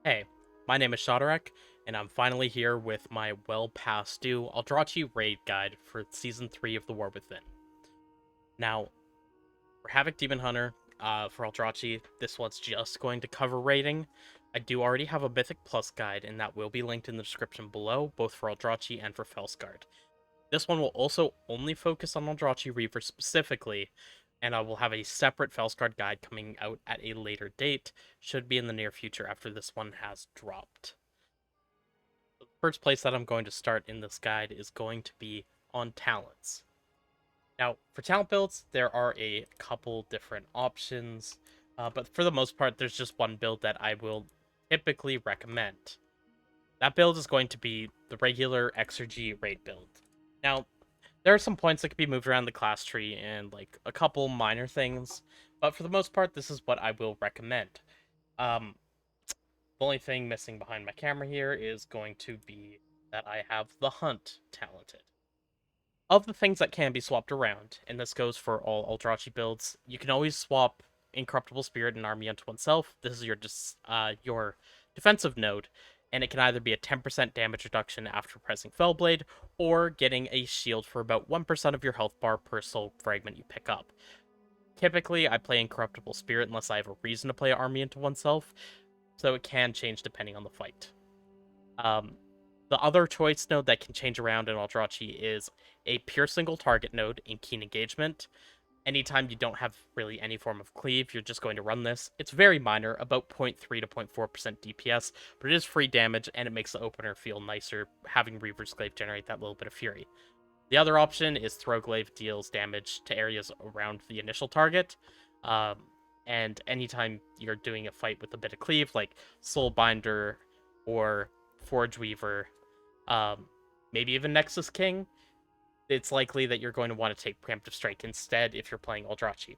Hey, my name is Shadarek, and I'm finally here with my well-past due Aldrachi Raid guide for Season 3 of The War Within. Now, for Havoc Demon Hunter, for Aldrachi, this one's just going to cover raiding. I do already have a Mythic Plus guide, and that will be linked in the description below, both for Aldrachi and for Felskard. This one will also only focus on Aldrachi Reaver specifically, and I will have a separate Felskard guide coming out at a later date, should be in the near future after this one has dropped. The first place that I'm going to start in this guide is going to be on talents. Now, for talent builds, there are a couple different options, but for the most part, there's just one build that I will typically recommend. That build is going to be the regular Exergy Raid build. Now, there are some points that can be moved around the class tree and like a couple minor things, but for the most part, this is what I will recommend. Um, the only thing missing behind my camera here is going to be that I have the Hunt talented. Of the things that can be swapped around, and this goes for all Aldrachi builds, you can always swap Incorruptible Spirit and Army unto oneself. This is your defensive node, and it can either be a 10% damage reduction after pressing Fellblade, or getting a shield for about 1% of your health bar per soul fragment you pick up. Typically, I play Incorruptible Spirit unless I have a reason to play Army into oneself, so it can change depending on the fight. The other choice node that can change around in Aldrachi is a pure single target node in Keen Engagement. Anytime you don't have really any form of cleave, you're just going to run this. It's very minor, about 0.3 to 0.4% DPS, but it is free damage, and it makes the opener feel nicer, having Reaver's Glaive generate that little bit of fury. The other option is Throw Glaive deals damage to areas around the initial target, and anytime you're doing a fight with a bit of cleave, like Soulbinder or Forge Weaver, maybe even Nexus King, it's likely that you're going to want to take Preemptive Strike instead if you're playing Aldrachi.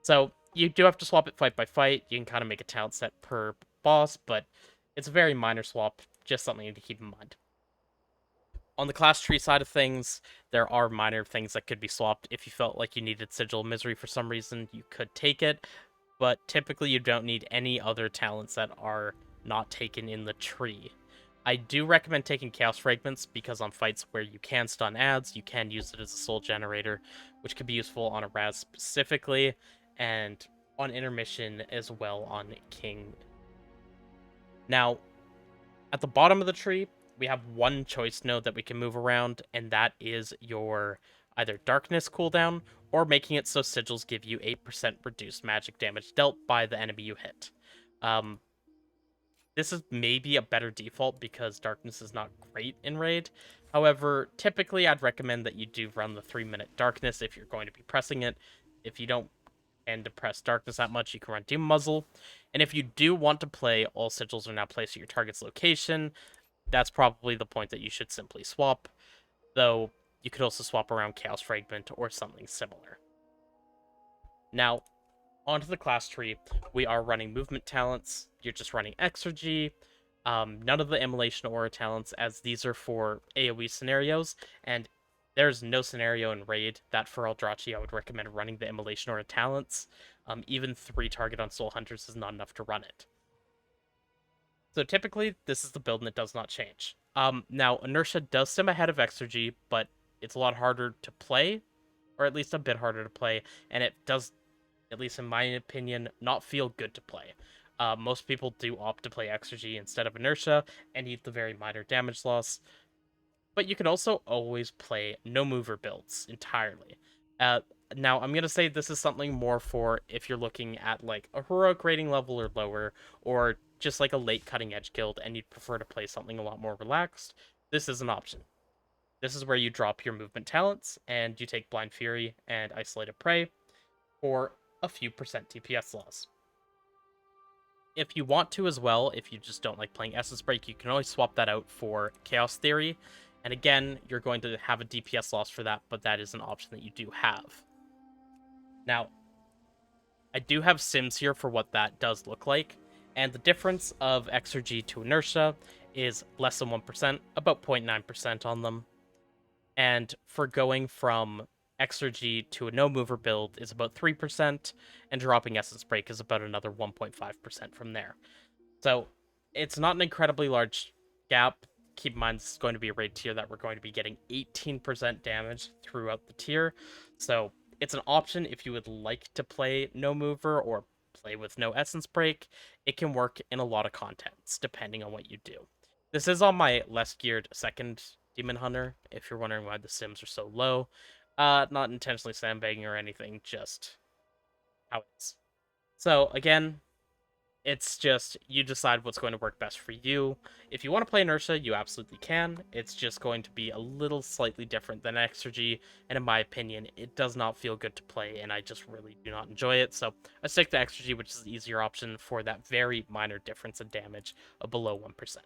So you do have to swap it fight by fight. You can kind of make a talent set per boss, but it's a very minor swap, just something to keep in mind. On the class tree side of things, there are minor things that could be swapped. If you felt like you needed Sigil of Misery for some reason, you could take it, but typically you don't need any other talents that are not taken in the tree. I do recommend taking Chaos Fragments because on fights where you can stun ads, you can use it as a soul generator, which could be useful on a Raz specifically, and on intermission as well on King. Now, at the bottom of the tree, we have one choice node that we can move around, and that is your either Darkness cooldown or making it so sigils give you 8% reduced magic damage dealt by the enemy you hit. This is maybe a better default because Darkness is not great in Raid. However, typically I'd recommend that you do run the 3-minute Darkness if you're going to be pressing it. If you don't tend to press Darkness that much, you can run Doom Muzzle. And if you do want to play all sigils are now placed at your target's location, that's probably the point that you should simply swap. Though, you could also swap around Chaos Fragment or something similar. Now, onto the class tree, we are running movement talents. You're just running Exergy. None of the Immolation Aura talents, as these are for AoE scenarios, and there's no scenario in Raid that for Aldrachi I would recommend running the Immolation Aura talents. Even 3 target on Soul Hunters is not enough to run it. So typically, this is the build and it does not change. Now, Inertia does sim ahead of Exergy, but it's a lot harder to play, or at least a bit harder to play, and it does, at least in my opinion, not feel good to play. Most people do opt to play Exergy instead of Inertia and eat the very minor damage loss. But you can also always play no mover builds entirely. Now, I'm going to say this is something more for if you're looking at like a heroic rating level or lower, or just like a late cutting edge guild and you'd prefer to play something a lot more relaxed. This is an option. This is where you drop your movement talents and you take Blind Fury and Isolated Prey for a few percent DPS loss. If you want to as well, if you just don't like playing Essence Break, you can always swap that out for Chaos Theory. And again, you're going to have a DPS loss for that, but that is an option that you do have. Now, I do have sims here for what that does look like, and the difference of Exergy to Inertia is less than 1%, about 0.9% on them. And for going from Exergy to a no-mover build is about 3%, and dropping Essence Break is about another 1.5% from there. So It's not an incredibly large gap. Keep in mind, this is going to be a raid tier that we're going to be getting 18% damage throughout the tier. So it's an option if you would like to play no mover or play with no essence break. It can work in a lot of contents, depending on what you do. This is on my less geared second Demon Hunter, if you're wondering why the sims are so low. Not intentionally sandbagging or anything, just how it is. So again, it's just you decide what's going to work best for you. If you want to play Inertia, you absolutely can. It's just going to be a little slightly different than Exergy, and in my opinion, it does not feel good to play, and I just really do not enjoy it. So I stick to Exergy, which is the easier option for that very minor difference in damage of below 1%.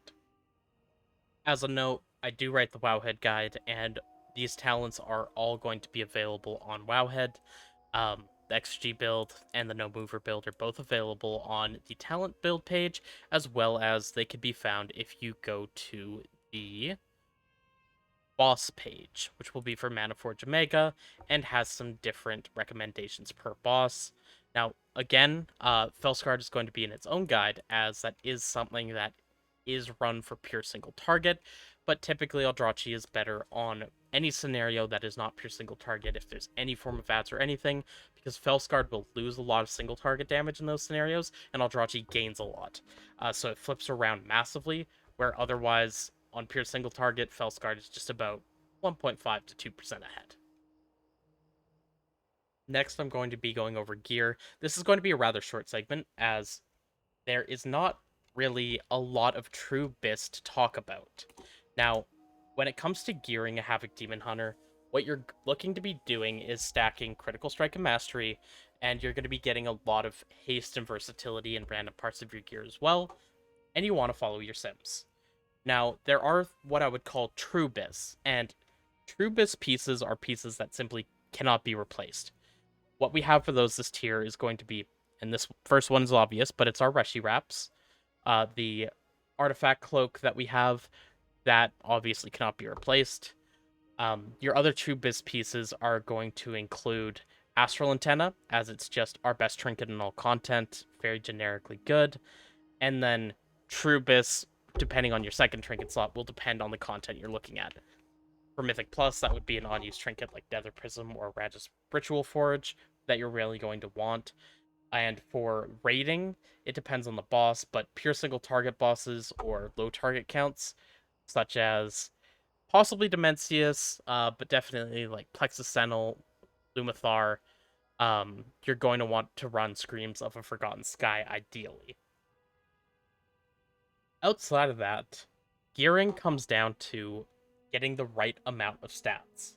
As a note, I do write the Wowhead guide, and these talents are all going to be available on Wowhead. The XG build and the No Mover build are both available on the talent build page, as well as they can be found if you go to the boss page, which will be for Manaforge Omega, and has some different recommendations per boss. Now, again, Felscard is going to be in its own guide, as that is something that is run for pure single target, but typically Aldrachi is better on any scenario that is not pure single target if there's any form of ads or anything, because Felscard will lose a lot of single target damage in those scenarios, and Aldrachi gains a lot. So it flips around massively, where otherwise on pure single target, Felscard is just about 1.5 to 2% ahead. Next, I'm going to be going over gear. This is going to be a rather short segment, as there is not really a lot of true BIS to talk about. Now, when it comes to gearing a Havoc Demon Hunter, what you're looking to be doing is stacking Critical Strike and Mastery, and you're going to be getting a lot of haste and versatility in random parts of your gear as well, and you want to follow your sims. Now, there are what I would call true BIS, and true BIS pieces are pieces that simply cannot be replaced. What we have for those this tier is going to be, and this first one is obvious, but it's our Reshi Wraps. The artifact cloak that we have, that obviously cannot be replaced. Your other true BIS pieces are going to include Astral Antenna, as it's just our best trinket in all content, very generically good. And then true BIS, depending on your second trinket slot, will depend on the content you're looking at. For Mythic Plus, that would be an unused trinket like Nether Prism or Rageous Ritual Forge that you're really going to want. And for raiding, it depends on the boss, but pure single target bosses or low target counts, such as possibly Dimensius, but definitely like Plexus Sentinel, Lumathar, you're going to want to run Screams of a Forgotten Sky ideally. Outside of that, gearing comes down to getting the right amount of stats.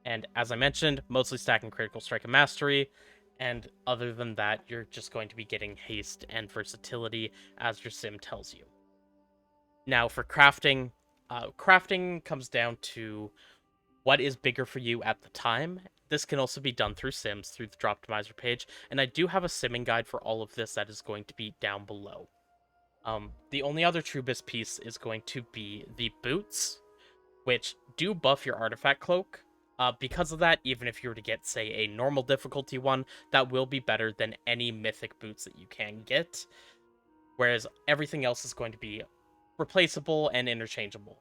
And as I mentioned, mostly stacking Critical Strike and Mastery, and other than that, you're just going to be getting haste and versatility as your sim tells you. Now, for crafting, crafting comes down to what is bigger for you at the time. This can also be done through sims, through the Droptimizer page, and I do have a simming guide for all of this that is going to be down below. The only other true BIS piece is going to be the boots, which do buff your artifact cloak. Because of that, even if you were to get, say, a normal difficulty one, that will be better than any mythic boots that you can get. Whereas everything else is going to be replaceable and interchangeable.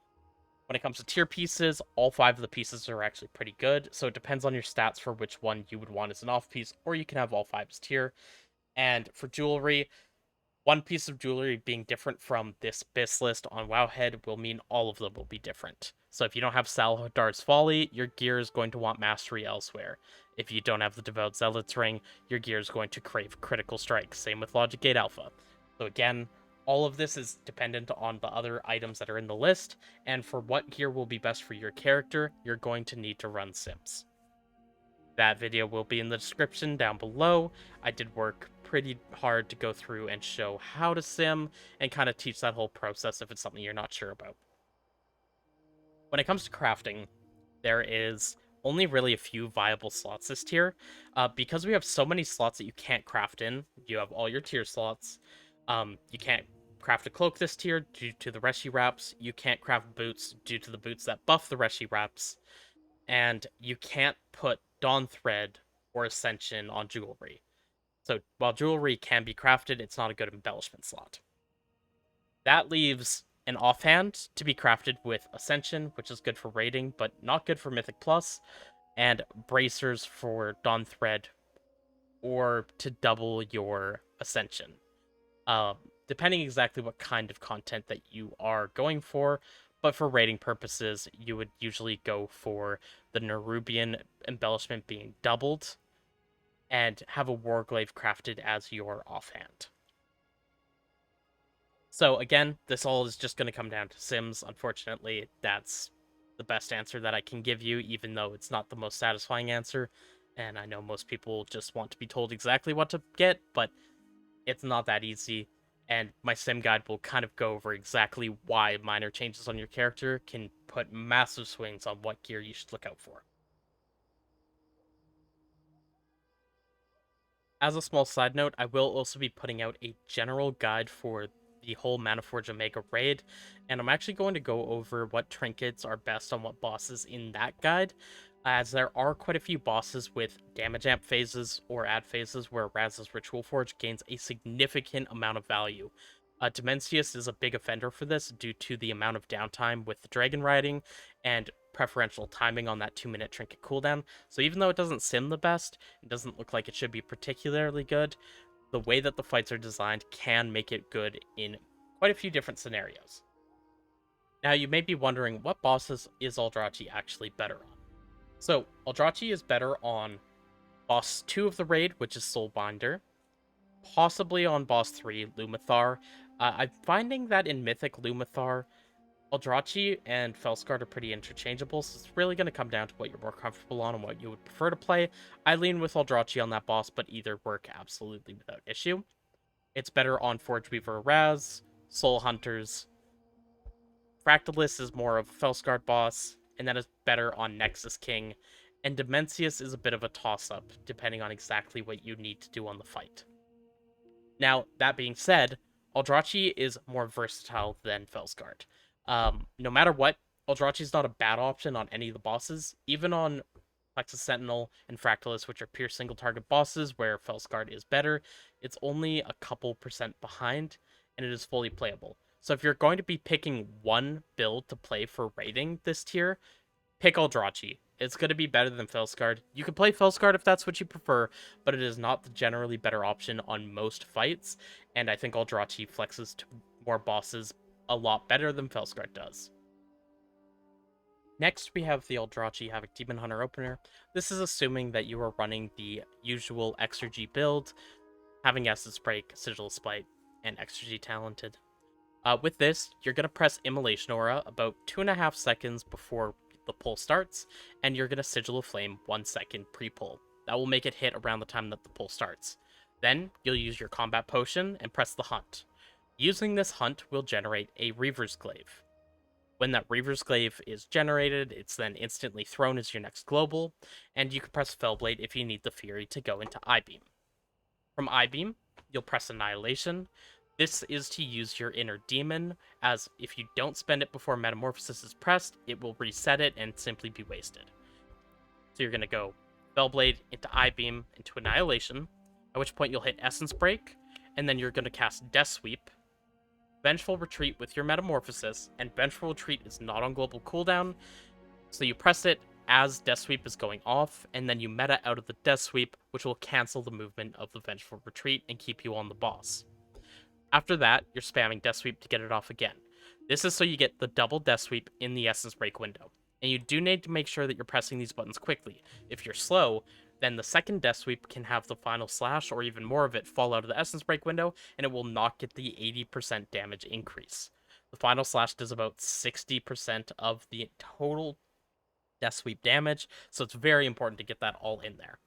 When it comes to tier pieces, all 5 of the pieces are actually pretty good, so it depends on your stats for which one you would want as an off piece, or you can have all 5 as tier. And for jewelry, one piece of jewelry being different from this BIS list on Wowhead will mean all of them will be different. So if you don't have Salhadar's Folly, your gear is going to want Mastery elsewhere. If you don't have the Devout Zealot's Ring, your gear is going to crave Critical Strike. Same with Logic Gate Alpha. So again, all of this is dependent on the other items that are in the list, and for what gear will be best for your character, you're going to need to run sims. That video will be in the description down below. I did work pretty hard to go through and show how to sim and kind of teach that whole process if it's something you're not sure about. When it comes to crafting, there is only really a few viable slots this tier. Because we have so many slots that you can't craft in, you have all your tier slots. You can't craft a cloak this tier due to the Reshi Wraps. You can't craft boots due to the boots that buff the Reshi Wraps. And you can't put Dawn Thread or Ascension on jewelry. So while jewelry can be crafted, it's not a good embellishment slot. That leaves an offhand to be crafted with Ascension, which is good for raiding, but not good for Mythic Plus, and bracers for Dawn Thread, or to double your Ascension. Um, Depending exactly what kind of content that you are going for, but for raiding purposes, you would usually go for the Nerubian embellishment being doubled, and have a War Glaive crafted as your offhand. So again, this all is just going to come down to Sims. Unfortunately, that's the best answer that I can give you, even though it's not the most satisfying answer. And I know most people just want to be told exactly what to get, but it's not that easy. And my sim guide will kind of go over exactly why minor changes on your character can put massive swings on what gear you should look out for. As a small side note, I will also be putting out a general guide for the whole Manaforge Omega raid, and I'm actually going to go over what trinkets are best on what bosses in that guide, as there are quite a few bosses with damage amp phases or ad phases where Raz's Ritual Forge gains a significant amount of value. Dimensius is a big offender for this due to the amount of downtime with the dragon riding and preferential timing on that 2-minute trinket cooldown. So even though it doesn't sim the best, it doesn't look like it should be particularly good, the way that the fights are designed can make it good in quite a few different scenarios. Now, you may be wondering, what bosses is Aldrachi actually better on? So, Aldrachi is better on boss 2 of the raid, which is Soulbinder, possibly on boss 3, Lumathar. I'm finding that in Mythic Lumathar, Aldrachi and Felskard are pretty interchangeable, so it's really going to come down to what you're more comfortable on and what you would prefer to play. I lean with Aldrachi on that boss, but either work absolutely without issue. It's better on Forge Weaver Raz, Soul Hunters. Fractalus is more of a Felskard boss, and that is better on Nexus King. And Dimensius is a bit of a toss-up, depending on exactly what you need to do on the fight. Now, that being said, Aldrachi is more versatile than Felskard. No matter what, Aldrachi is not a bad option on any of the bosses, even on Plexus Sentinel and Fractalus, which are pure single target bosses where Felskard is better. It's only a couple percent behind, and it is fully playable. So if you're going to be picking one build to play for raiding this tier, pick Aldrachi. It's going to be better than Felskard. You can play Felskard if that's what you prefer, but it is not the generally better option on most fights, and I think Aldrachi flexes to more bosses a lot better than Felskard does. Next, we have the Aldrachi Havoc Demon Hunter opener. This is assuming that you are running the usual Exergy build, having Essence Break, Sigil of Spite, and Exergy Talented. With this, you're going to press Immolation Aura about 2.5 seconds before the pull starts, and you're going to Sigil of Flame 1 second pre-pull. That will make it hit around the time that the pull starts. Then, you'll use your Combat Potion and press the Hunt. Using this Hunt will generate a Reaver's Glaive. When that Reaver's Glaive is generated, it's then instantly thrown as your next global, and you can press Fellblade if you need the Fury to go into Eyebeam. From Eyebeam, you'll press Annihilation. This is to use your inner demon, as if you don't spend it before Metamorphosis is pressed, it will reset it and simply be wasted. So you're going to go Fellblade into Eyebeam into Annihilation, at which point you'll hit Essence Break, and then you're going to cast Death Sweep, Vengeful Retreat with your Metamorphosis, and Vengeful Retreat is not on global cooldown, so you press it as Death Sweep is going off, and then you meta out of the Death Sweep, which will cancel the movement of the Vengeful Retreat and keep you on the boss. After that, you're spamming Death Sweep to get it off again. This is so you get the double Death Sweep in the Essence Break window, and you do need to make sure that you're pressing these buttons quickly. If you're slow, then the second Death Sweep can have the final slash or even more of it fall out of the Essence Break window, and it will not get the 80% damage increase. The final slash does about 60% of the total Death Sweep damage, so it's very important to get that all in there.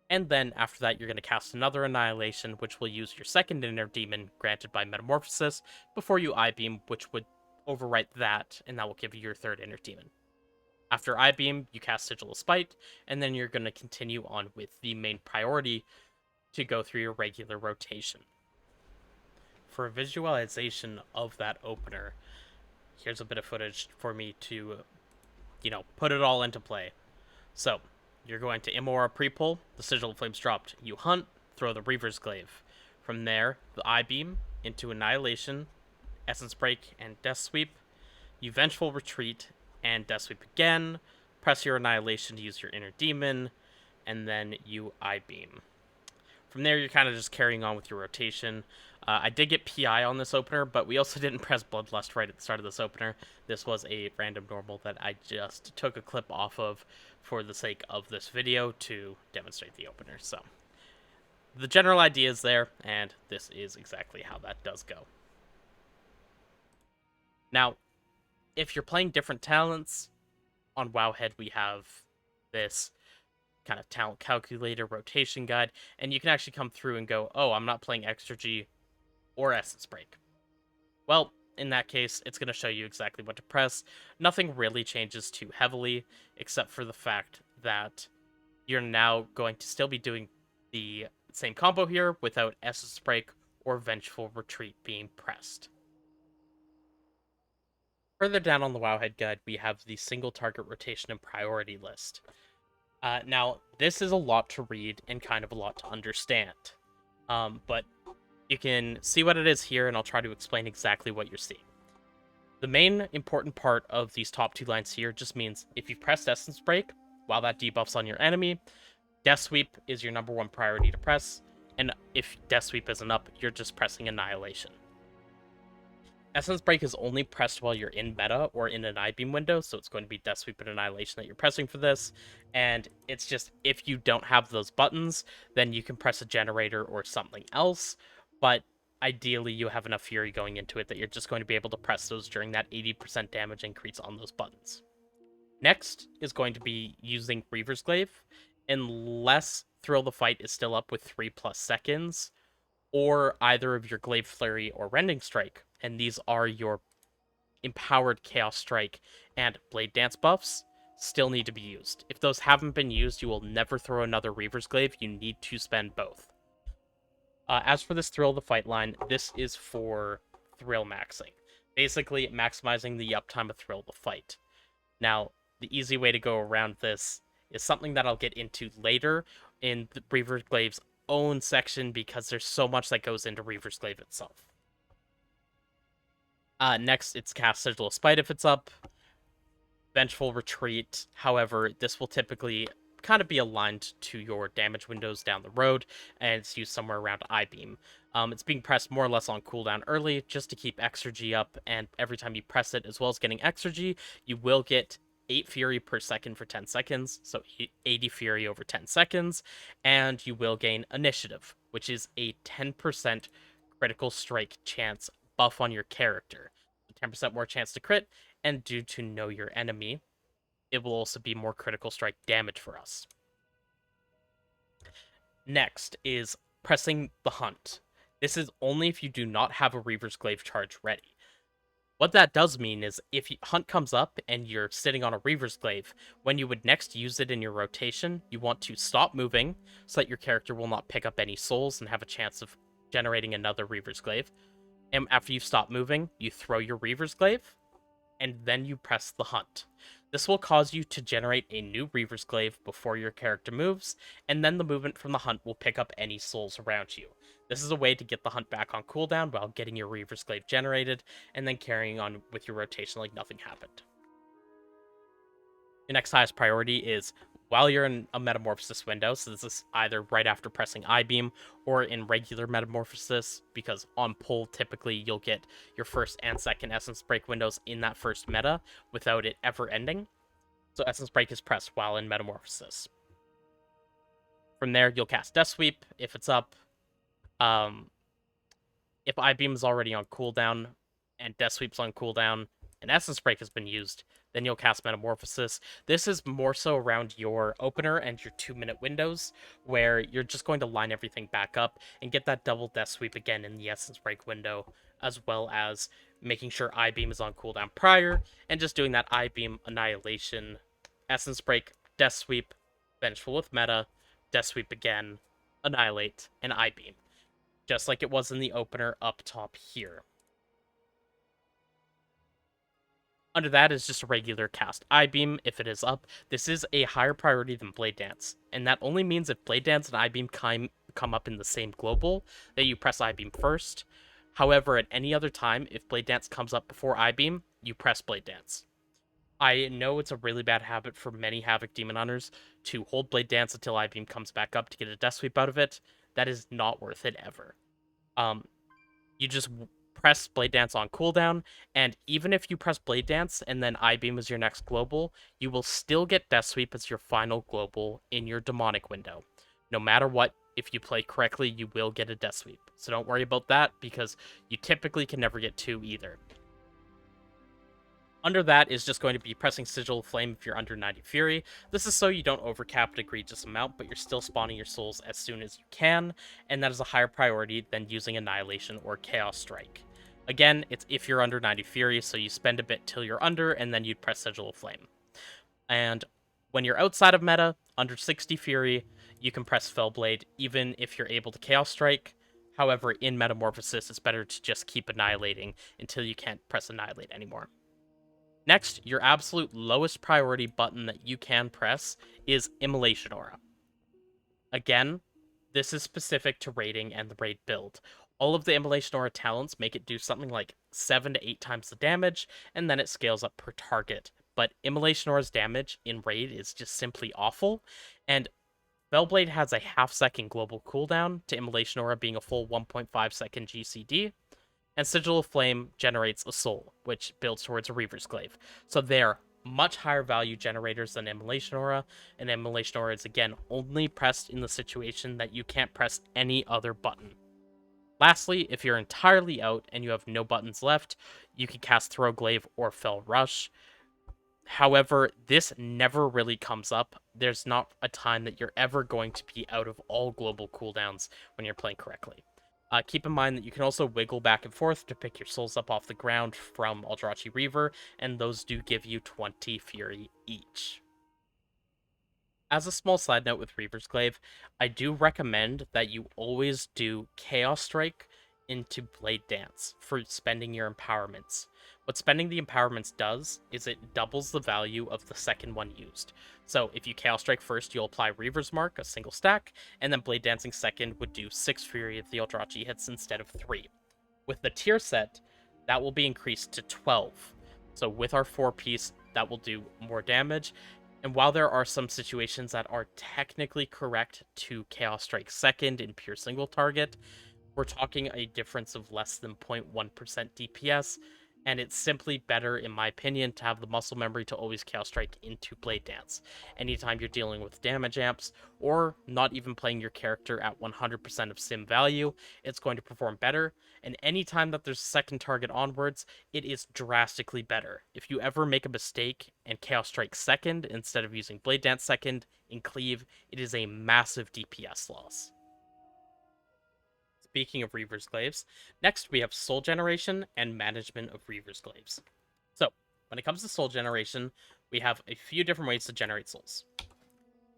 And then after that, you're going to cast another Annihilation, which will use your second Inner Demon granted by Metamorphosis before you Eyebeam, which would overwrite that, and that will give you your third Inner Demon. After Eyebeam, you cast Sigil of Spite, and then you're going to continue on with the main priority to go through your regular rotation. For a visualization of that opener, here's a bit of footage for me to, put it all into play. So, you're going to Immora pre-pull, the Sigil of Flames dropped. You hunt, throw the Reaver's Glaive. From there, the Eyebeam into Annihilation, Essence Break and Death Sweep. You Vengeful Retreat and Death Sweep again. Press your Annihilation to use your Inner Demon, and then you Eyebeam. From there, you're kind of just carrying on with your rotation. I did get PI on this opener, but we also didn't press Bloodlust right at the start of this opener. This was a random normal that I just took a clip off of for the sake of this video to demonstrate the opener. So the general idea is there, and this is exactly how that does go. Now, if you're playing different talents, on Wowhead we have this kind of talent calculator rotation guide, and you can actually come through and go, oh, I'm not playing Extra G or Essence Break. Well, in that case, it's going to show you exactly what to press. Nothing really changes too heavily, except for the fact that you're now going to still be doing the same combo here without Essence Break or Vengeful Retreat being pressed. Further down on the Wowhead guide, we have the single target rotation and priority list. Now, this is a lot to read and kind of a lot to understand. But you can see what it is here, and I'll try to explain exactly what you're seeing. The main important part of these top two lines here just means if you've pressed Essence Break, while that debuffs on your enemy, Death Sweep is your number one priority to press, and if Death Sweep isn't up, you're just pressing Annihilation. Essence Break is only pressed while you're in meta or in an Eyebeam window, so it's going to be Death Sweep and Annihilation that you're pressing for this, and it's just, if you don't have those buttons, then you can press a generator or something else, but ideally you have enough Fury going into it that you're just going to be able to press those during that 80% damage increase on those buttons. Next is going to be using Reaver's Glaive, unless Thrill the Fight is still up with 3+ seconds, or either of your Glaive Flurry or Rending Strike, and these are your empowered Chaos Strike and Blade Dance buffs, still need to be used. If those haven't been used, you will never throw another Reaver's Glaive. You need to spend both. As for this Thrill the Fight line, this is for thrill maxing. Basically, maximizing the uptime of Thrill the Fight. Now, the easy way to go around this is something that I'll get into later in the Reaver's Glaive's own section, because there's so much that goes into Reaver's Glaive itself. Next, it's Cast Sigil of Spite if it's up. Vengeful Retreat, however, this will typically kind of be aligned to your damage windows down the road, and it's used somewhere around Eyebeam. It's being pressed more or less on cooldown early, just to keep Extra G up, and every time you press it, as well as getting Extra G, you will get 8 Fury per second for 10 seconds, so 80 Fury over 10 seconds, and you will gain Initiative, which is a 10% critical strike chance buff on your character. 10% more chance to crit, and due to Know Your Enemy, it will also be more critical strike damage for us. Next is pressing the Hunt. This is only if you do not have a Reaver's Glaive charge ready. What that does mean is if Hunt comes up and you're sitting on a Reaver's Glaive, when you would next use it in your rotation, you want to stop moving so that your character will not pick up any souls and have a chance of generating another Reaver's Glaive. And after you stop moving, you throw your Reaver's Glaive, and then you press the Hunt. This will cause you to generate a new Reaver's Glaive before your character moves, and then the movement from the Hunt will pick up any souls around you. This is a way to get the Hunt back on cooldown while getting your Reaver's Glaive generated, and then carrying on with your rotation like nothing happened. Your next highest priority is while you're in a Metamorphosis window, so this is either right after pressing Eyebeam or in regular Metamorphosis, because on pull, typically you'll get your first and second Essence Break windows in that first meta without it ever ending. So Essence Break is pressed while in Metamorphosis. From there, you'll cast Death Sweep if it's up. If Eyebeam is already on cooldown and Death Sweep's on cooldown and Essence Break has been used, then you'll cast Metamorphosis. This is more so around your opener and your 2-minute windows, where you're just going to line everything back up and get that double Death Sweep again in the Essence Break window, as well as making sure Eyebeam is on cooldown prior, and just doing that Eyebeam Annihilation, Essence Break, Death Sweep, Vengeful with Meta, Death Sweep again, Annihilate, and Eyebeam. Just like it was in the opener up top here. Under that is just a regular cast Eyebeam if it is up. This is a higher priority than Blade Dance, and that only means if Blade Dance and Eyebeam come up in the same global, that you press Eyebeam first. However, at any other time, if Blade Dance comes up before Eyebeam, you press Blade Dance. I know it's a really bad habit for many Havoc Demon Hunters to hold Blade Dance until Eyebeam comes back up to get a Death Sweep out of it. That is not worth it ever. You just press Blade Dance on cooldown, and even if you press Blade Dance and then Eyebeam is your next global, you will still get Death Sweep as your final global in your demonic window. No matter what, if you play correctly, you will get a Death Sweep. So don't worry about that, because you typically can never get 2 either. Under that is just going to be pressing Sigil of Flame if you're under 90 Fury. This is so you don't overcap an egregious amount, but you're still spawning your souls as soon as you can, and that is a higher priority than using Annihilation or Chaos Strike. Again, it's if you're under 90 Fury, so you spend a bit till you're under, and then you'd press Sigil of Flame. And when you're outside of meta, under 60 Fury, you can press Fellblade, even if you're able to Chaos Strike. However, in Metamorphosis, it's better to just keep annihilating until you can't press Annihilate anymore. Next, your absolute lowest priority button that you can press is Immolation Aura. Again, this is specific to raiding and the raid build. All of the Immolation Aura talents make it do something like 7 to 8 times the damage, and then it scales up per target. But Immolation Aura's damage in raid is just simply awful, and Fellblade has a half-second global cooldown to Immolation Aura being a full 1.5-second GCD, and Sigil of Flame generates a soul, which builds towards a Reaver's Glaive. So they're much higher value generators than Immolation Aura, and Immolation Aura is again only pressed in the situation that you can't press any other button. Lastly, if you're entirely out and you have no buttons left, you can cast Throw Glaive or Fell Rush. However, this never really comes up. There's not a time that you're ever going to be out of all global cooldowns when you're playing correctly. Keep in mind that you can also wiggle back and forth to pick your souls up off the ground from Aldrachi Reaver, and those do give you 20 Fury each. As a small side note with Reaver's Glaive, I do recommend that you always do Chaos Strike into Blade Dance for spending your empowerments. What spending the empowerments does is it doubles the value of the second one used. So if you Chaos Strike first, you'll apply Reaver's Mark, a single stack, and then Blade Dancing second would do 6 Fury if the Aldrachi hits instead of 3. With the tier set, that will be increased to 12. So with our 4-piece, that will do more damage. And while there are some situations that are technically correct to Chaos Strike second in pure single target, we're talking a difference of less than 0.1% DPS, and it's simply better, in my opinion, to have the muscle memory to always Chaos Strike into Blade Dance. Anytime you're dealing with damage amps, or not even playing your character at 100% of sim value, it's going to perform better, and anytime that there's a second target onwards, it is drastically better. If you ever make a mistake and Chaos Strike second instead of using Blade Dance second in Cleave, it is a massive DPS loss. Speaking of Reaver's Glaives, next we have Soul Generation and Management of Reaver's Glaives. So, when it comes to Soul Generation, we have a few different ways to generate souls.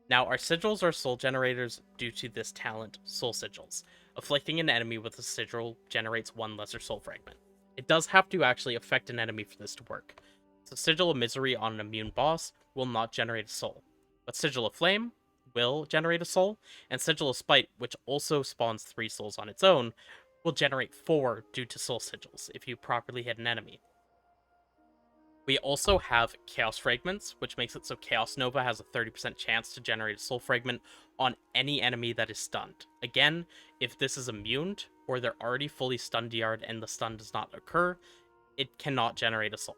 Now, our sigils are soul generators due to this talent, Soul Sigils. Afflicting an enemy with a sigil generates 1 lesser soul fragment. It does have to actually affect an enemy for this to work. So Sigil of Misery on an immune boss will not generate a soul. But Sigil of Flame will generate a soul, and Sigil of Spite, which also spawns 3 souls on its own, will generate 4 due to soul sigils if you properly hit an enemy. We also have Chaos Fragments, which makes it so Chaos Nova has a 30% chance to generate a soul fragment on any enemy that is stunned. Again, if this is immune, or they're already fully stun DR'd and the stun does not occur, it cannot generate a soul.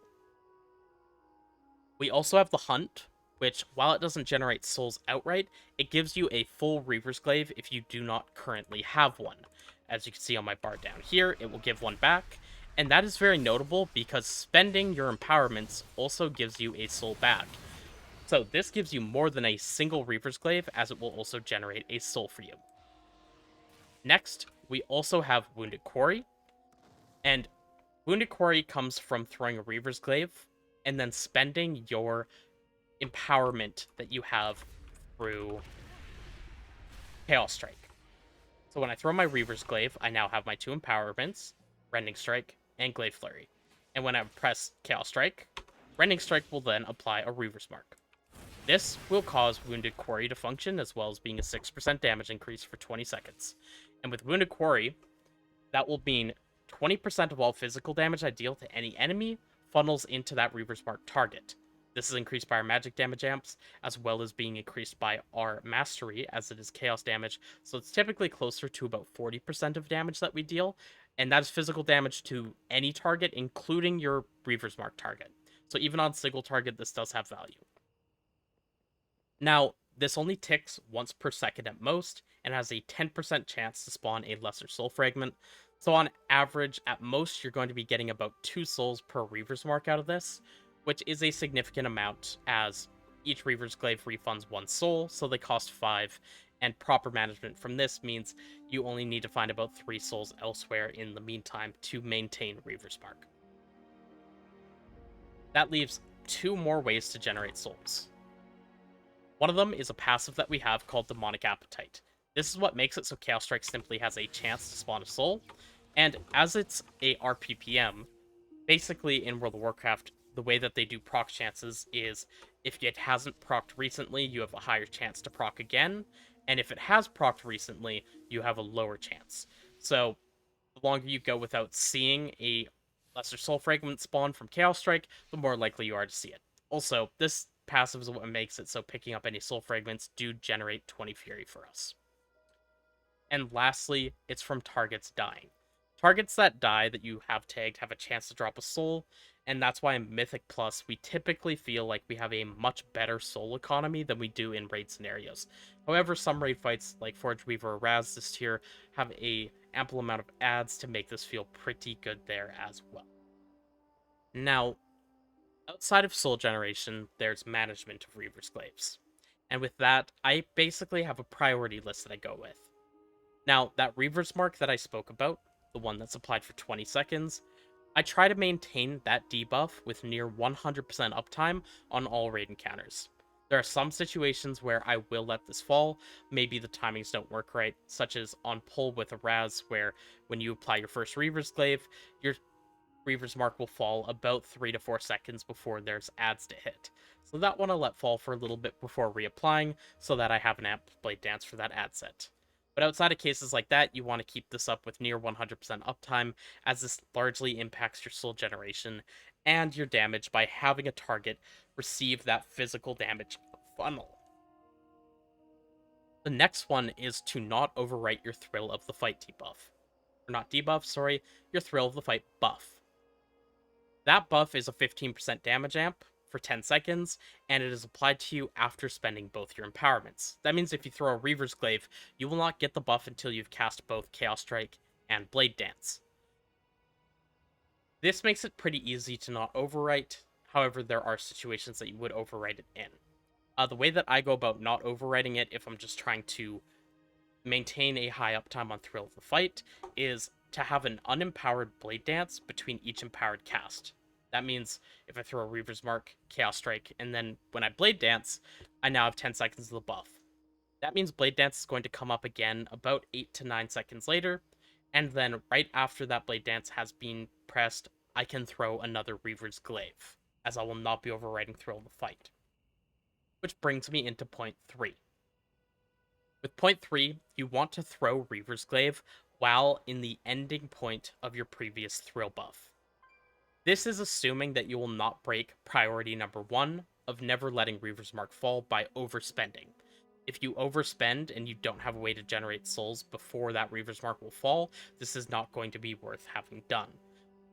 We also have the Hunt, which, while it doesn't generate souls outright, it gives you a full Reaver's Glaive if you do not currently have one. As you can see on my bar down here, it will give 1 back, and that is very notable because spending your empowerments also gives you a soul back. So this gives you more than a single Reaver's Glaive, as it will also generate a soul for you. Next, we also have Wounded Quarry, and Wounded Quarry comes from throwing a Reaver's Glaive, and then spending your empowerment that you have through Chaos Strike. So when I throw my Reaver's Glaive, I now have my 2 empowerments, Rending Strike and Glaive Flurry. And when I press Chaos Strike, Rending Strike will then apply a Reaver's Mark. This will cause Wounded Quarry to function, as well as being a 6% damage increase for 20 seconds. And with Wounded Quarry, that will mean 20% of all physical damage I deal to any enemy funnels into that Reaver's Mark target. This is increased by our magic damage amps, as well as being increased by our mastery, as it is chaos damage, so it's typically closer to about 40% of damage that we deal, and that is physical damage to any target, including your Reaver's Mark target. So even on single target, this does have value. Now, this only ticks once per second at most, and has a 10% chance to spawn a lesser soul fragment. So on average, at most, you're going to be getting about 2 souls per Reaver's Mark out of this, which is a significant amount, as each Reaver's Glaive refunds 1 soul, so they cost 5, and proper management from this means you only need to find about 3 souls elsewhere in the meantime to maintain Reaver's Mark. That leaves 2 more ways to generate souls. One of them is a passive that we have called Demonic Appetite. This is what makes it so Chaos Strike simply has a chance to spawn a soul, and as it's a RPPM, basically in World of Warcraft, the way that they do proc chances is if it hasn't procced recently, you have a higher chance to proc again, and if it has procced recently, you have a lower chance. So the longer you go without seeing a lesser soul fragment spawn from Chaos Strike, the more likely you are to see it. Also, this passive is what makes it so picking up any soul fragments do generate 20 fury for us. And lastly, it's from targets dying. Targets that die that you have tagged have a chance to drop a soul, and that's why in Mythic Plus, we typically feel like we have a much better soul economy than we do in raid scenarios. However, some raid fights, like Forge Weaver or Raz this tier, have a ample amount of adds to make this feel pretty good there as well. Now, outside of soul generation, there's management of Reaver's Glaives. And with that, I basically have a priority list that I go with. Now, that Reaver's Mark that I spoke about, the one that's applied for 20 seconds, I try to maintain that debuff with near 100% uptime on all raid encounters. There are some situations where I will let this fall, maybe the timings don't work right, such as on pull with a Raz, where when you apply your first Reaver's Glaive, your Reaver's Mark will fall about 3 to 4 seconds before there's adds to hit. So that one I'll let fall for a little bit before reapplying, so that I have an amp Blade Dance for that ad set. But outside of cases like that, you want to keep this up with near 100% uptime, as this largely impacts your soul generation and your damage by having a target receive that physical damage funnel. The next one is to not overwrite your Thrill of the Fight debuff. Or not debuff, sorry, your Thrill of the Fight buff. That buff is a 15% damage amp for 10 seconds, and it is applied to you after spending both your empowerments. That means if you throw a Reaver's Glaive, you will not get the buff until you've cast both Chaos Strike and Blade Dance. This makes it pretty easy to not overwrite, however there are situations that you would overwrite it in. The way that I go about not overwriting it if I'm just trying to maintain a high uptime on Thrill of the Fight is to have an unempowered Blade Dance between each empowered cast. That means if I throw a Reaver's Mark, Chaos Strike, and then when I Blade Dance, I now have 10 seconds of the buff. That means Blade Dance is going to come up again about 8 to 9 seconds later, and then right after that Blade Dance has been pressed, I can throw another Reaver's Glaive, as I will not be overwriting Thrill of the Fight. Which brings me into point 3. With point 3, you want to throw Reaver's Glaive while in the ending point of your previous Thrill buff. This is assuming that you will not break priority number 1 of never letting Reaver's Mark fall by overspending. If you overspend and you don't have a way to generate souls before that Reaver's Mark will fall, this is not going to be worth having done.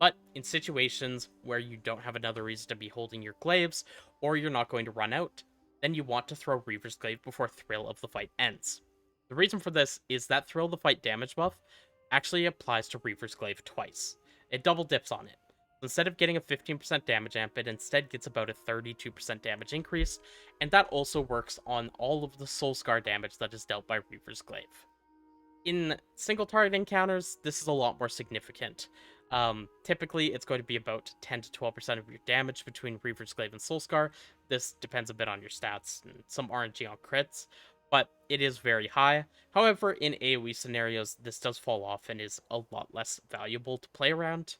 But in situations where you don't have another reason to be holding your Glaives, or you're not going to run out, then you want to throw Reaver's Glaive before Thrill of the Fight ends. The reason for this is that Thrill of the Fight damage buff actually applies to Reaver's Glaive twice. It double dips on it. Instead of getting a 15% damage amp, it instead gets about a 32% damage increase, and that also works on all of the Soul Scar damage that is dealt by Reaver's Glaive. In single target encounters, this is a lot more significant. Typically, it's going to be about 10 to 12% of your damage between Reaver's Glaive and Soul Scar. This depends a bit on your stats and some RNG on crits, but it is very high. However, in AoE scenarios, this does fall off and is a lot less valuable to play around.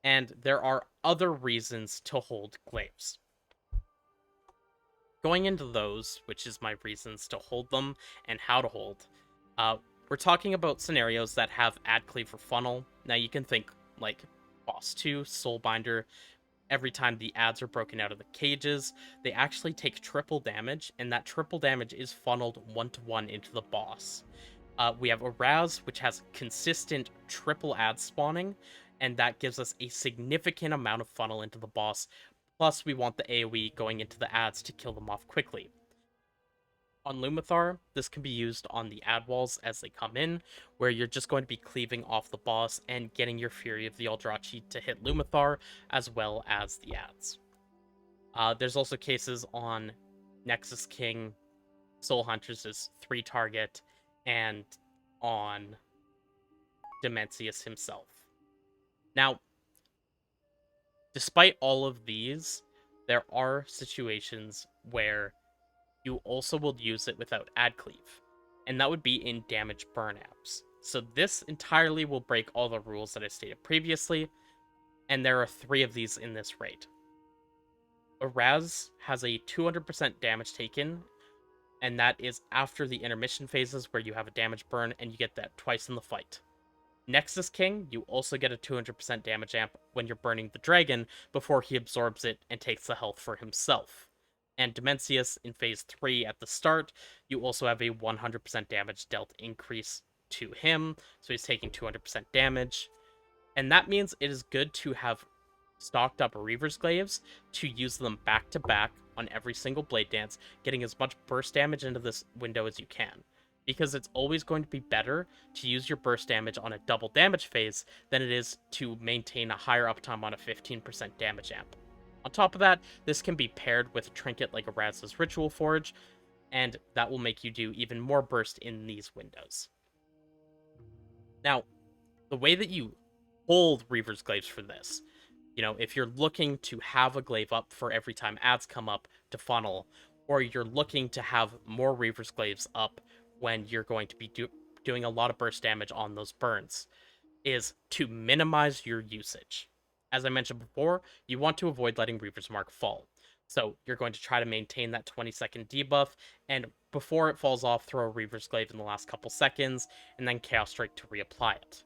And there are other reasons to hold Glaives. Going into those, which is my reasons to hold them and how to hold, we're talking about scenarios that have Add Cleaver Funnel, Now you can think like Boss 2, Soulbinder. Every time the ads are broken out of the cages, they actually take triple damage, and that triple damage is funneled 1-to-1 into the boss. We have Araz, which has consistent triple ad spawning, and that gives us a significant amount of funnel into the boss. Plus, we want the AoE going into the ads to kill them off quickly. On Lumathar, this can be used on the ad walls as they come in, where you're just going to be cleaving off the boss and getting your Fury of the Aldrachi to hit Lumathar, as well as the ads. There's also cases on Nexus King, Soul Hunters is 3 target, and on Dimensius himself. Now, despite all of these, there are situations where you also will use it without ad cleave, and that would be in damage burn apps. So this entirely will break all the rules that I stated previously, and there are 3 of these in this raid. Araz has a 200% damage taken, and that is after the intermission phases where you have a damage burn, and you get that twice in the fight. Nexus King, you also get a 200% damage amp when you're burning the dragon before he absorbs it and takes the health for himself. And Dimensius in phase 3 at the start, you also have a 100% damage dealt increase to him, so he's taking 200% damage. And that means it is good to have stocked up Reaver's Glaives to use them back to back on every single Blade Dance, getting as much burst damage into this window as you can. Because it's always going to be better to use your burst damage on a double damage phase than it is to maintain a higher uptime on a 15% damage amp. On top of that, this can be paired with a trinket like Araz's Ritual Forge, and that will make you do even more burst in these windows. Now, the way that you hold Reaver's Glaives for this, if you're looking to have a glaive up for every time ads come up to funnel, or you're looking to have more Reaver's Glaives up when you're going to be doing a lot of burst damage on those burns, is to minimize your usage. As I mentioned before, you want to avoid letting Reaver's Mark fall. So you're going to try to maintain that 20-second debuff, and before it falls off, throw a Reaver's Glaive in the last couple seconds, and then Chaos Strike to reapply it.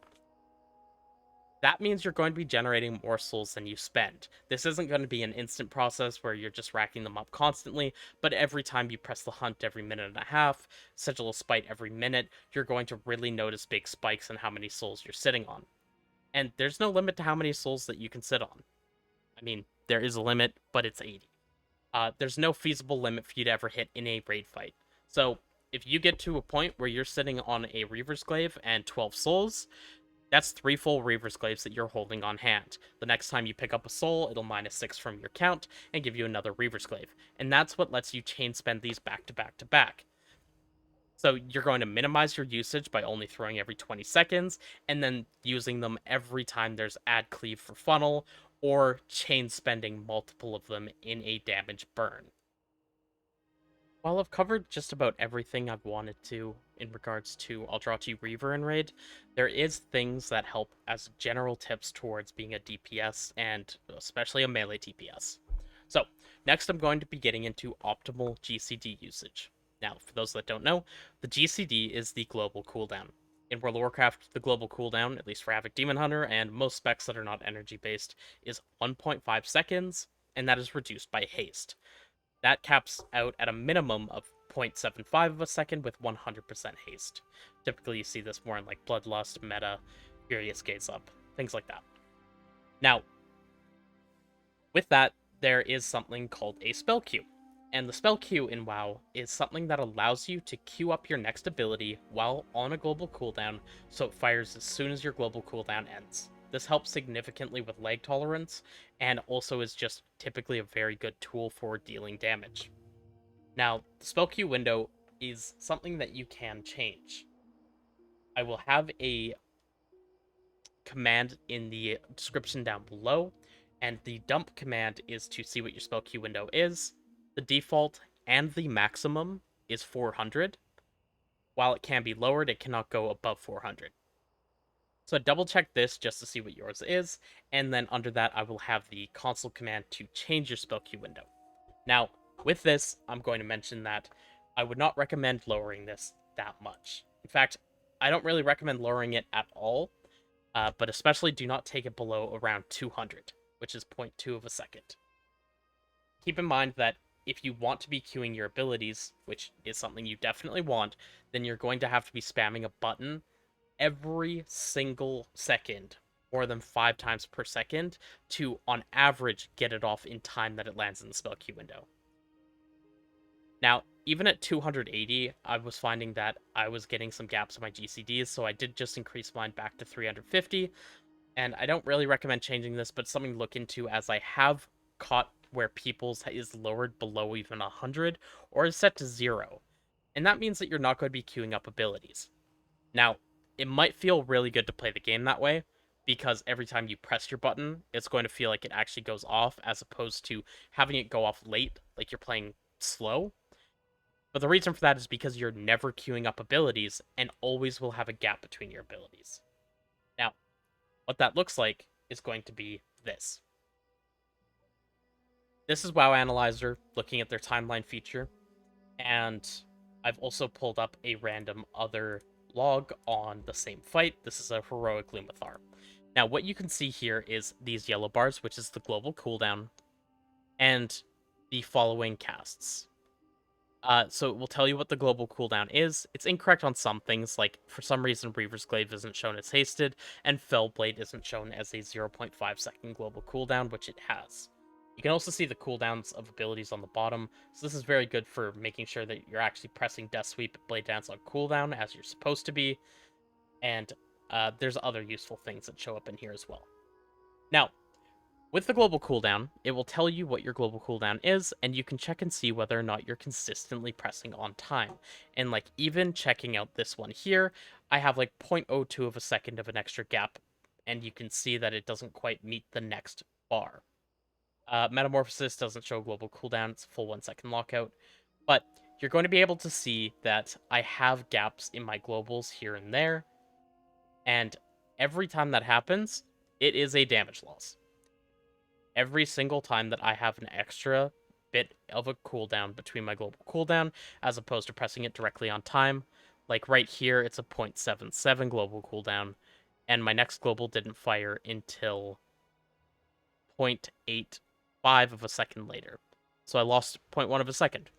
That means you're going to be generating more souls than you spend. This isn't going to be an instant process where you're just racking them up constantly, but every time you press the hunt every minute and a half, sigil a spite every minute, you're going to really notice big spikes in how many souls you're sitting on. And there's no limit to how many souls that you can sit on. I mean, there is a limit, but it's 80. There's no feasible limit for you to ever hit in a raid fight. So if you get to a point where you're sitting on a Reaver's Glaive and 12 souls, that's 3 full Reaver's Glaives that you're holding on hand. The next time you pick up a soul, it'll -6 from your count and give you another Reaver's Glaive. And that's what lets you chain spend these back to back to back. So you're going to minimize your usage by only throwing every 20 seconds, and then using them every time there's ad cleave for funnel, or chain spending multiple of them in a damage burn. While I've covered just about everything I've wanted to in regards to Aldrachi Reaver and Raid, there is things that help as general tips towards being a DPS, and especially a melee DPS. So, next I'm going to be getting into optimal GCD usage. Now, for those that don't know, the GCD is the global cooldown. In World of Warcraft, the global cooldown, at least for Havoc Demon Hunter and most specs that are not energy-based, is 1.5 seconds, and that is reduced by haste. That caps out at a minimum of 0.75 of a second with 100% haste. Typically, you see this more in like Bloodlust, Meta, Furious Gaze Up, things like that. Now, with that, there is something called a spell queue. And the spell queue in WoW is something that allows you to queue up your next ability while on a global cooldown, so it fires as soon as your global cooldown ends. This helps significantly with lag tolerance, and also is just typically a very good tool for dealing damage. Now, the spell queue window is something that you can change. I will have a command in the description down below, and the dump command is to see what your spell queue window is. The default and the maximum is 400. While it can be lowered, it cannot go above 400. So I double check this just to see what yours is, and then under that I will have the console command to change your spell queue window. Now, with this, I'm going to mention that I would not recommend lowering this that much. In fact, I don't really recommend lowering it at all, but especially do not take it below around 200, which is 0.2 of a second. Keep in mind that if you want to be queuing your abilities, which is something you definitely want, then you're going to have to be spamming a button every single second, more than 5 times per second, to, on average, get it off in time that it lands in the spell queue window. Now, even at 280, I was finding that I was getting some gaps in my GCDs, so I did just increase mine back to 350, and I don't really recommend changing this, but something to look into, as I have caught where people's is lowered below even 100 or is set to 0. And that means that you're not going to be queuing up abilities. Now, it might feel really good to play the game that way, because every time you press your button, it's going to feel like it actually goes off, as opposed to having it go off late, like you're playing slow. But the reason for that is because you're never queuing up abilities and always will have a gap between your abilities. Now, what that looks like is going to be this. This is WoW Analyzer looking at their timeline feature, and I've also pulled up a random other log on the same fight. This is a heroic Lumathar. Now, what you can see here is these yellow bars, which is the global cooldown, and the following casts. So it will tell you what the global cooldown is. It's incorrect on some things, like for some reason Reaver's Glaive isn't shown as hasted, and Fellblade isn't shown as a 0.5-second global cooldown, which it has. You can also see the cooldowns of abilities on the bottom, so this is very good for making sure that you're actually pressing Death Sweep, Blade Dance on cooldown as you're supposed to be, and there's other useful things that show up in here as well. Now, with the global cooldown, it will tell you what your global cooldown is, and you can check and see whether or not you're consistently pressing on time. And like even checking out this one here, I have like 0.02 of a second of an extra gap, and you can see that it doesn't quite meet the next bar. Metamorphosis doesn't show global cooldown, it's a full 1 second lockout, but you're going to be able to see that I have gaps in my globals here and there, and every time that happens, it is a damage loss. Every single time that I have an extra bit of a cooldown between my global cooldown, as opposed to pressing it directly on time. Like right here, it's a 0.77 global cooldown, and my next global didn't fire until 0.85 of a second later. So I lost 0.1 of a second.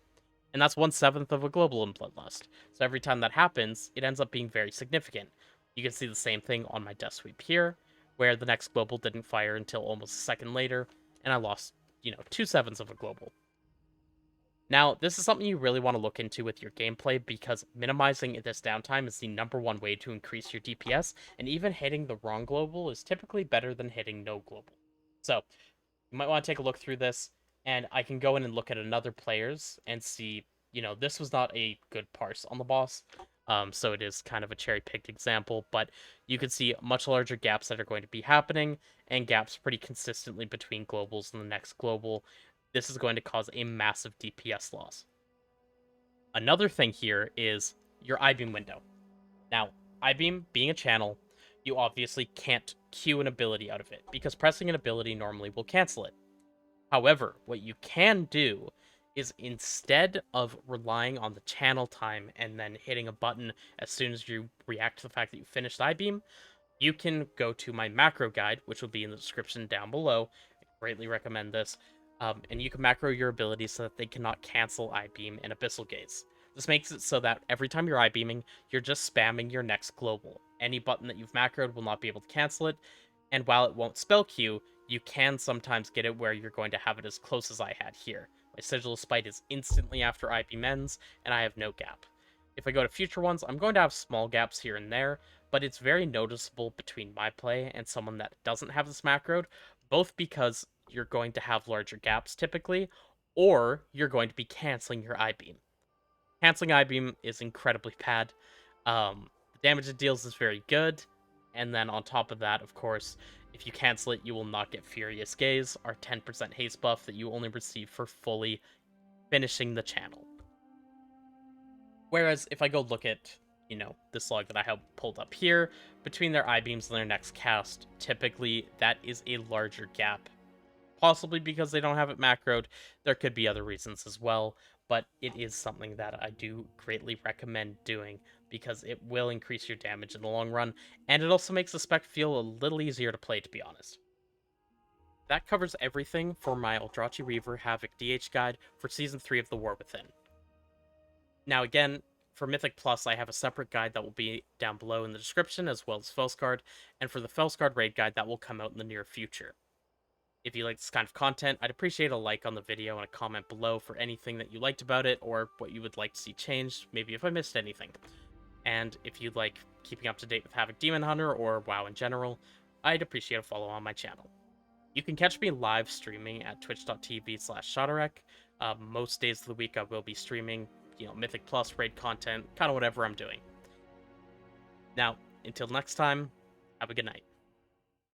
And that's 1/7 of a global in Bloodlust. So every time that happens, it ends up being very significant. You can see the same thing on my Death Sweep here, where the next global didn't fire until almost a second later, and I lost, 2/7 of a global. Now, this is something you really want to look into with your gameplay, because minimizing this downtime is the #1 way to increase your DPS, and even hitting the wrong global is typically better than hitting no global. So, you might want to take a look through this, and I can go in and look at another players and see, this was not a good parse on the boss. So it is kind of a cherry-picked example, but you can see much larger gaps that are going to be happening, and gaps pretty consistently between globals and the next global. This is going to cause a massive DPS loss. Another thing here is your Eyebeam window. Now, Eyebeam being a channel, you obviously can't queue an ability out of it, because pressing an ability normally will cancel it. However, what you can do is, instead of relying on the channel time and then hitting a button as soon as you react to the fact that you finished Eyebeam, you can go to my macro guide, which will be in the description down below. I greatly recommend this. And you can macro your abilities so that they cannot cancel Eyebeam and Abyssal Gaze. This makes it so that every time you're Eyebeaming, you're just spamming your next global. Any button that you've macroed will not be able to cancel it, and while it won't spell queue, you can sometimes get it where you're going to have it as close as I had here. My Sigil of Spite is instantly after Eyebeam ends, and I have no gap. If I go to future ones, I'm going to have small gaps here and there, but it's very noticeable between my play and someone that doesn't have this macroed, both because you're going to have larger gaps typically, or you're going to be canceling your Eyebeam. Canceling Eyebeam is incredibly bad. The damage it deals is very good, and then on top of that, of course, if you cancel it, you will not get Furious Gaze, our 10% haste buff that you only receive for fully finishing the channel. Whereas if I go look at, this log that I have pulled up here, between their Eyebeams and their next cast, typically that is a larger gap. Possibly because they don't have it macroed. There could be other reasons as well, but it is something that I do greatly recommend doing, because it will increase your damage in the long run, and it also makes the spec feel a little easier to play, to be honest. That covers everything for my Aldrachi Reaver Havoc DH guide for Season 3 of The War Within. Now again, for Mythic Plus, I have a separate guide that will be down below in the description, as well as Felskard, and for the Felskard Raid guide, that will come out in the near future. If you like this kind of content, I'd appreciate a like on the video and a comment below for anything that you liked about it, or what you would like to see changed, maybe if I missed anything. And if you'd like keeping up to date with Havoc Demon Hunter, or WoW in general, I'd appreciate a follow on my channel. You can catch me live streaming at twitch.tv/Shadarek. Most days of the week I will be streaming, Mythic Plus, raid content, kind of whatever I'm doing. Now, until next time, have a good night.